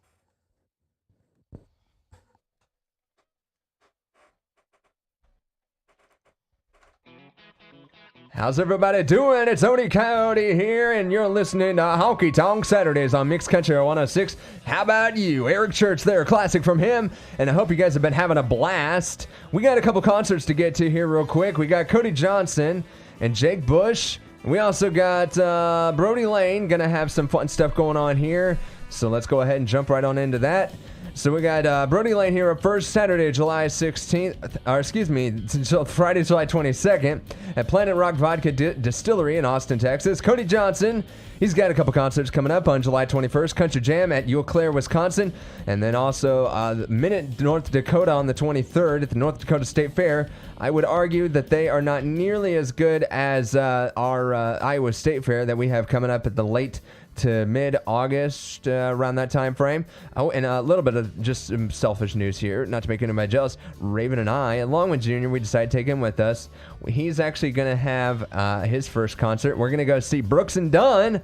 How's everybody doing? It's Odie Coyote here, and you're listening to Honky-Tonk Saturdays on Mixed Country 106. How about you? Eric Church there, classic from him, and I hope you guys have been having a blast. We got a couple concerts to get to here real quick. We got Cody Johnson and Jake Bush. We also got Brody Lane, going to have some fun stuff going on here, so let's go ahead and jump right on into that. So we got Brody Lane here up first, Saturday, July 16th, Friday, July 22nd at Planet Rock Vodka Distillery in Austin, Texas. Cody Johnson, he's got a couple concerts coming up on July 21st, Country Jam at Eau Claire, Wisconsin, and then also Minute, North Dakota on the 23rd at the North Dakota State Fair. I would argue that they are not nearly as good as our Iowa State Fair that we have coming up at the late to mid-August, around that time frame. Oh, and a little bit of just some selfish news here, not to make anybody jealous. Raven and I, along with Junior, we decided to take him with us. He's actually going to have his first concert. We're going to go see Brooks and Dunn.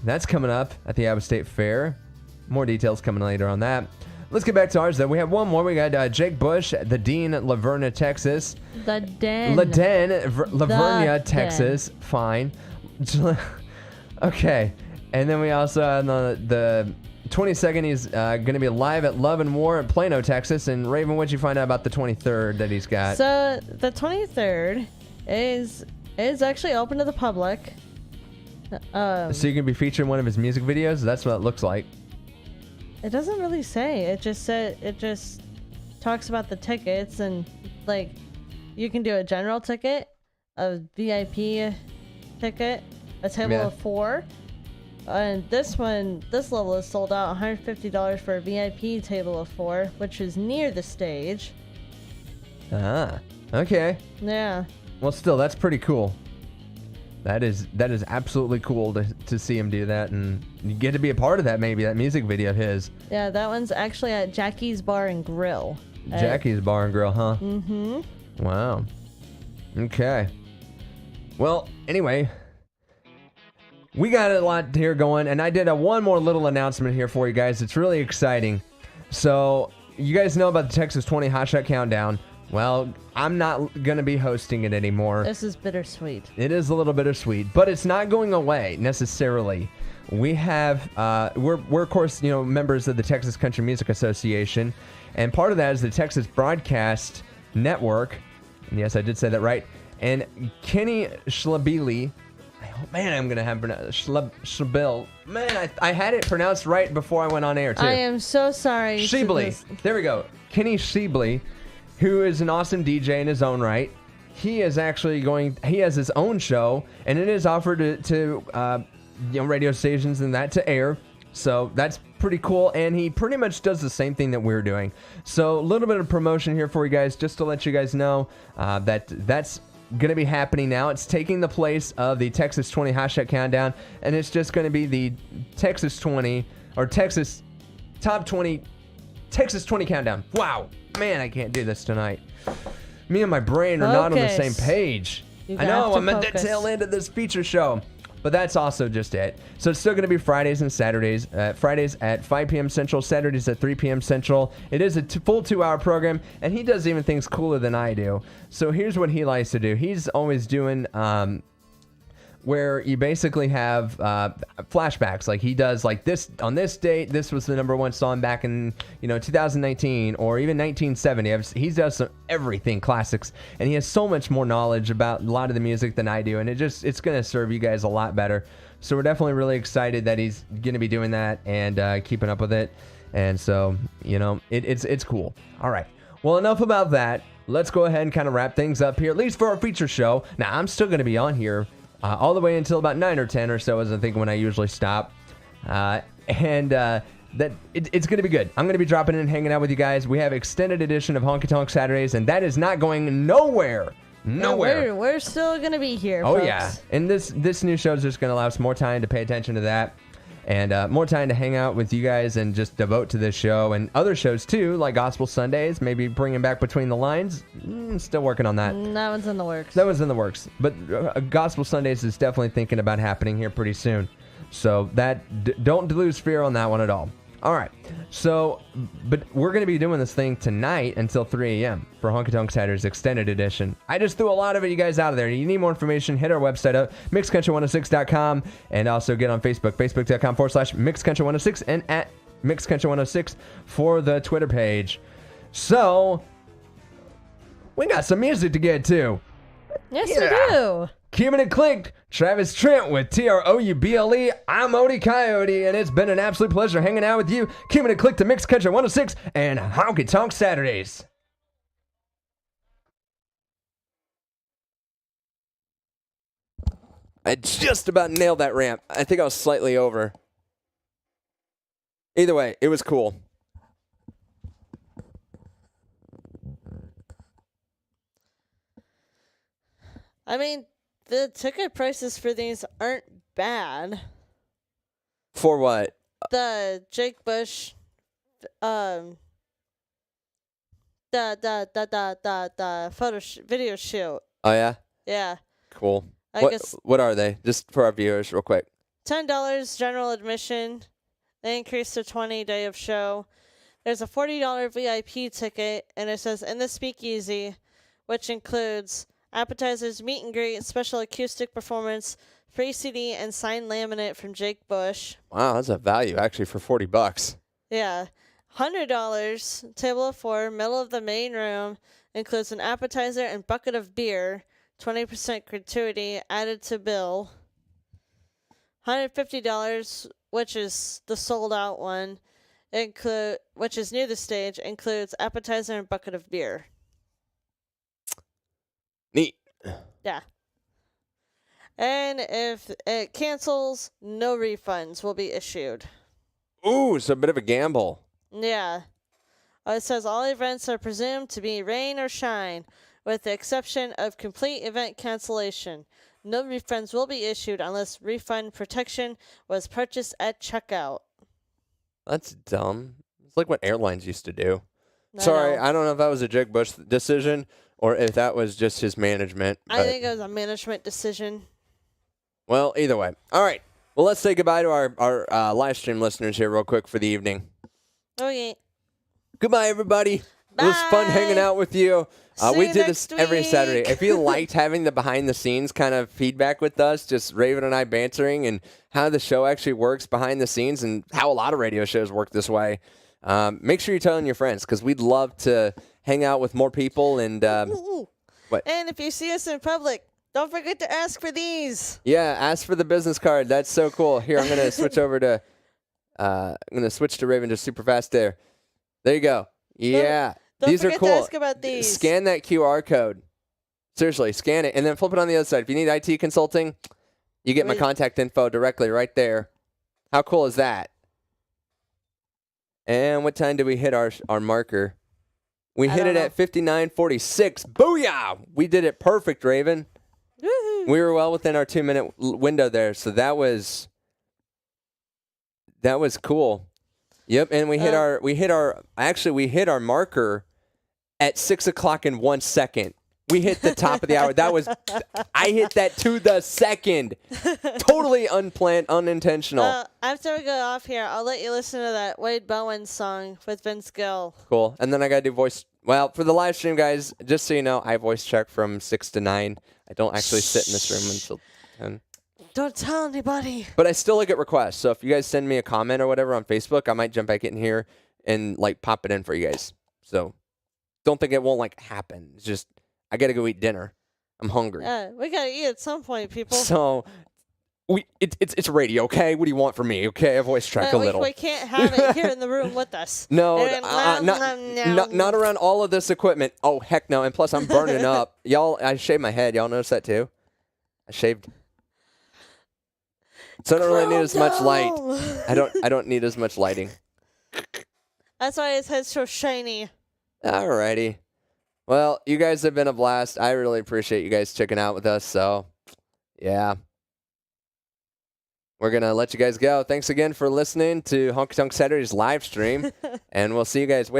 That's coming up at the Iowa State Fair. More details coming later on that. Let's get back to ours, though. We have one more. We got Jake Bush at the Dean, Laverna, Texas. La Den, Laverna, Texas. Fine. Okay. And then we also, on the 22nd, he's going to be live at Love and War in Plano, Texas. And Raven, what'd you find out about the 23rd that he's got? So the 23rd is actually open to the public. So you can be featured in one of his music videos? That's what it looks like. It doesn't really say. It just talks about the tickets, and like you can do a general ticket, a VIP ticket, a table of 4. And this level is sold out, $150 for a VIP table of 4, which is near the stage. Ah, okay. Yeah. Well, still, that's pretty cool. That is absolutely cool to see him do that, and you get to be a part of that, maybe, that music video of his. Yeah, that one's actually at Jackie's Bar and Grill. Jackie's Bar and Grill, huh? Mm-hmm. Wow. Okay. Well, anyway, we got a lot here going, and I did one more little announcement here for you guys. It's really exciting. So, you guys know about the Texas 20 Hot Shot Countdown. Well, I'm not going to be hosting it anymore. This is bittersweet. It is a little bittersweet, but it's not going away necessarily. We have, we're of course, members of the Texas Country Music Association, and part of that is the Texas Broadcast Network. And yes, I did say that right. And Kenny Schlabili, man, I'm going to have Schlabil. Man, I had it pronounced right before I went on air, too. I am so sorry. Sheebly. There we go. Kenny Sheebly, who is an awesome DJ in his own right. He is actually he has his own show, and it is offered to radio stations and that to air. So that's pretty cool, and he pretty much does the same thing that we're doing. So a little bit of promotion here for you guys, just to let you guys know that's going to be happening now. It's taking the place of the Texas 20 Hot Shot Countdown, and it's just going to be the Texas 20, or Texas Top 20, Texas 20 Countdown. Wow. Man, I can't do this tonight. Me and my brain are not on the same page. I know, I'm at the tail end of this feature show. But that's also just it. So it's still going to be Fridays and Saturdays. Fridays at 5 p.m. Central, Saturdays at 3 p.m. Central. It is a full 2-hour program, and he does even things cooler than I do. So here's what he likes to do. He's always doing where you basically have flashbacks. Like he does, like this on this date, this was the #1 song back in 2019 or even 1970. He does everything classics, and he has so much more knowledge about a lot of the music than I do, and it's going to serve you guys a lot better. So we're definitely really excited that he's going to be doing that and keeping up with it. And so it's cool. All right. Well, enough about that. Let's go ahead and kind of wrap things up here, at least for our feature show. Now I'm still going to be on here all the way until about 9 or 10 or so is I think when I usually stop. That it's going to be good. I'm going to be dropping in and hanging out with you guys. We have extended edition of Honky-Tonk Saturdays, and that is not going nowhere. nowhere. We're still gonna be here. Oh folks. yeah, and this new show is just gonna allow us more time to pay attention to that, and more time to hang out with you guys and just devote to this show and other shows too, like Gospel Sundays. Maybe bringing back Between the Lines. Still working on that. That one's in the works. That was in the works, but Gospel Sundays is definitely thinking about happening here pretty soon. So that don't lose fear on that one at all. All right, so, but we're going to be doing this thing tonight until 3 a.m. for Honky-Tonk Saturdays Extended Edition. I just threw a lot of it, you guys, out of there. You need more information, hit our website up, mixcountry106.com, and also get on Facebook, facebook.com/mixcountry106, and at mixcountry106 for the Twitter page. So, we got some music to get to. Yes, we do. Cuban and Clinked, Travis Trent with TROUBLE. I'm Odie Coyote, and it's been an absolute pleasure hanging out with you. Cuban and Clinked to Mix Country 106 and Honky-Tonk Saturdays. I just about nailed that ramp. I think I was slightly over. Either way, it was cool. I mean, the ticket prices for these aren't bad. For what? The Jake Bush, the video shoot. Oh, yeah? Yeah. Cool. I guess What are they? Just for our viewers, real quick. $10 general admission. They increased to $20 day of show. There's a $40 VIP ticket, and it says in the speakeasy, which includes appetizers, meet and greet, special acoustic performance, free CD, and signed laminate from Jake Bush. Wow, that's a value actually for $40. Yeah. $100, table of 4, middle of the main room, includes an appetizer and bucket of beer, 20% gratuity added to bill. $150, which is the sold out one, which is near the stage, includes appetizer and bucket of beer. Neat. Yeah. And if it cancels, no refunds will be issued. Ooh, it's a bit of a gamble. Yeah. It says all events are presumed to be rain or shine, with the exception of complete event cancellation. No refunds will be issued unless refund protection was purchased at checkout. That's dumb. It's like what airlines used to do. Sorry, I don't know if that was a Jake Bush decision or if that was just his management. I think it was a management decision. Well, either way. All right. Well, let's say goodbye to our live stream listeners here real quick for the evening. Okay. Goodbye, everybody. Bye. It was fun hanging out with you. See We you do this next every week. Saturday. If you liked having the behind-the-scenes kind of feedback with us, just Raven and I bantering and how the show actually works behind the scenes and how a lot of radio shows work this way, make sure you're telling your friends because we'd love to hang out with more people. And what? And if you see us in public, don't forget to ask for these. Yeah, ask for the business card. That's so cool. Here, I'm gonna switch over to. I'm gonna switch to Raven just super fast there. There you go. Yeah, Don't these are forget cool. to ask about these. Scan that QR code. Seriously, scan it and then flip it on the other side. If you need IT consulting, you get my contact info directly right there. How cool is that? And what time did we hit our marker? We hit it at 59:46. Booyah! We did it perfect, Raven. Woohoo. We were well within our 2-minute window there, so that was cool. Yep, and we hit our marker at 6:00 and 1 second. We hit the top of the hour. I hit that to the second. Totally unplanned, unintentional. After we go off here, I'll let you listen to that Wade Bowen song with Vince Gill. Cool. And then I got to do voice. Well, for the live stream, guys, just so you know, I voice check from 6 to 9. I don't actually sit in this room until 10. Don't tell anybody. But I still get requests. So if you guys send me a comment or whatever on Facebook, I might jump back in here and pop it in for you guys. So don't think it won't happen. It's just I got to go eat dinner. I'm hungry. We got to eat at some point, people. So it's radio, okay? What do you want from me, okay? I voice track a little. We can't have it here in the room with us. No, not around all of this equipment. Oh, heck no. And plus, I'm burning up. Y'all, I shaved my head. Y'all notice that too? I shaved. So I don't really need as much light. I don't need as much lighting. That's why his head's so shiny. Alrighty. Well, you guys have been a blast. I really appreciate you guys checking out with us. So, yeah. We're going to let you guys go. Thanks again for listening to Honky-Tonk Saturdays live stream. And we'll see you guys.